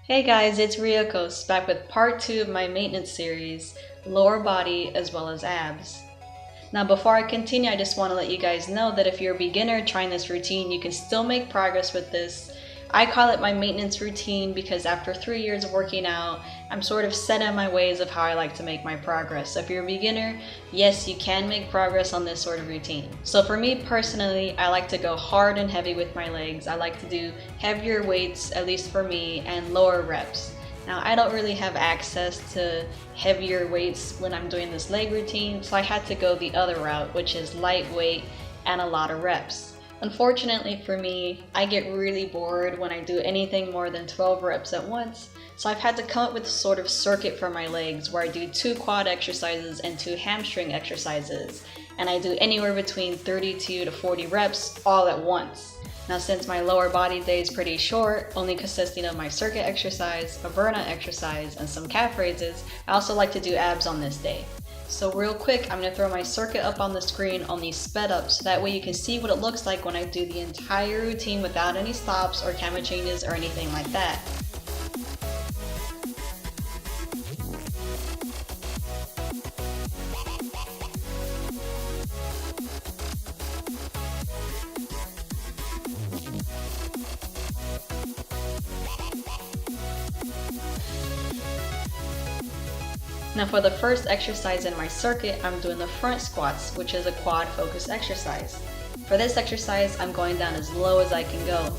Hey guys, it's Ryokos back with part 2 of my maintenance series, lower body as well as abs. Now before I continue, I just want to let you guys know that if you're a beginner trying this routine, you can still make progress with this. I call it my maintenance routine because after 3 years of working out, I'm sort of set in my ways of how I like to make my progress. So if you're a beginner, yes, you can make progress on this sort of routine. So for me personally, I like to go hard and heavy with my legs. I like to do heavier weights, at least for me, and lower reps. Now I don't really have access to heavier weights when I'm doing this leg routine, so I had to go the other route, which is lightweight and a lot of reps. Unfortunately for me, I get really bored when I do anything more than 12 reps at once, so I've had to come up with a sort of circuit for my legs where I do 2 quad exercises and 2 hamstring exercises, and I do anywhere between 32 to 40 reps all at once. Now since my lower body day is pretty short, only consisting of my circuit exercise, a burnout exercise, and some calf raises, I also like to do abs on this day. So real quick, I'm going to throw my circuit up on the screen on these sped up so that way you can see what it looks like when I do the entire routine without any stops or camera changes or anything like that. Now for the first exercise in my circuit, I'm doing the front squats, which is a quad focus exercise. For this exercise, I'm going down as low as I can go.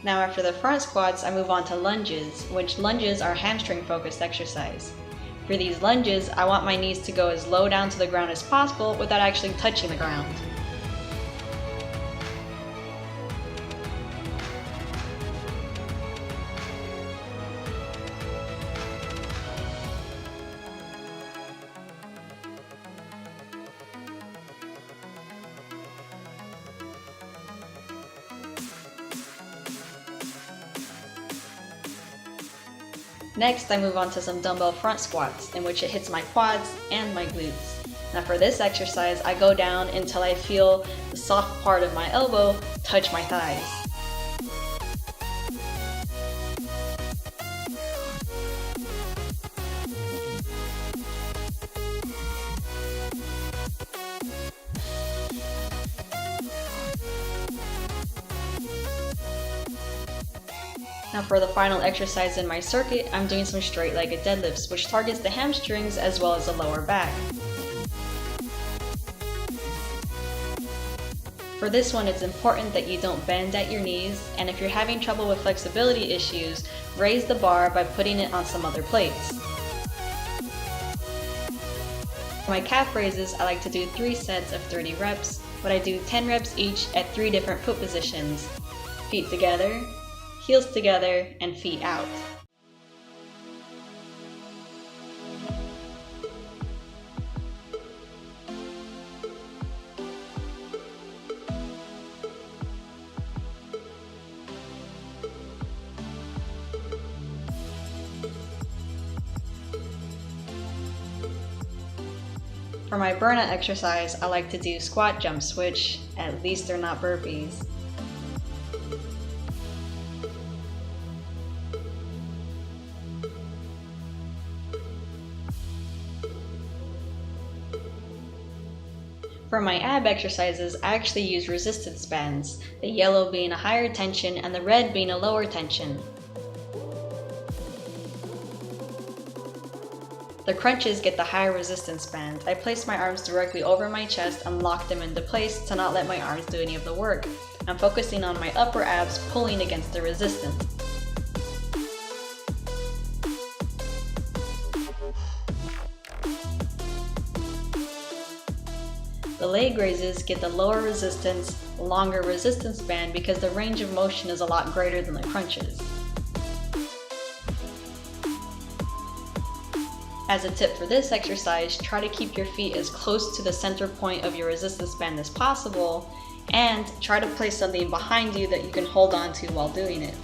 Now after the front squats, I move on to lunges, which lunges are hamstring focused exercise. For these lunges, I want my knees to go as low down to the ground as possible without actually touching the ground. Next, I move on to some dumbbell front squats, in which it hits my quads and my glutes. Now for this exercise, I go down until I feel the soft part of my elbow touch my thighs. Now for the final exercise in my circuit, I'm doing some straight-legged deadlifts, which targets the hamstrings as well as the lower back. For this one, it's important that you don't bend at your knees, and if you're having trouble with flexibility issues, raise the bar by putting it on some other plates. For my calf raises, I like to do 3 sets of 30 reps, but I do 10 reps each at 3 different foot positions. Feet together, heels together, and feet out. For my burnout exercise, I like to do squat jumps, which at least they're not burpees. For my ab exercises, I actually use resistance bands, the yellow being a higher tension and the red being a lower tension. The crunches get the higher resistance band. I place my arms directly over my chest and lock them into place to not let my arms do any of the work. I'm focusing on my upper abs pulling against the resistance. The leg raises get the lower resistance, longer resistance band because the range of motion is a lot greater than the crunches. As a tip for this exercise, try to keep your feet as close to the center point of your resistance band as possible and try to place something behind you that you can hold on to while doing it.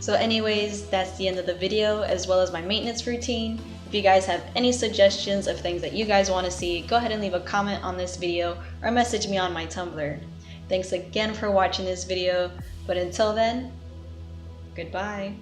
So anyways, that's the end of the video as well as my maintenance routine. If you guys have any suggestions of things that you guys want to see, go ahead and leave a comment on this video or message me on my Tumblr. Thanks again for watching this video, but until then, goodbye.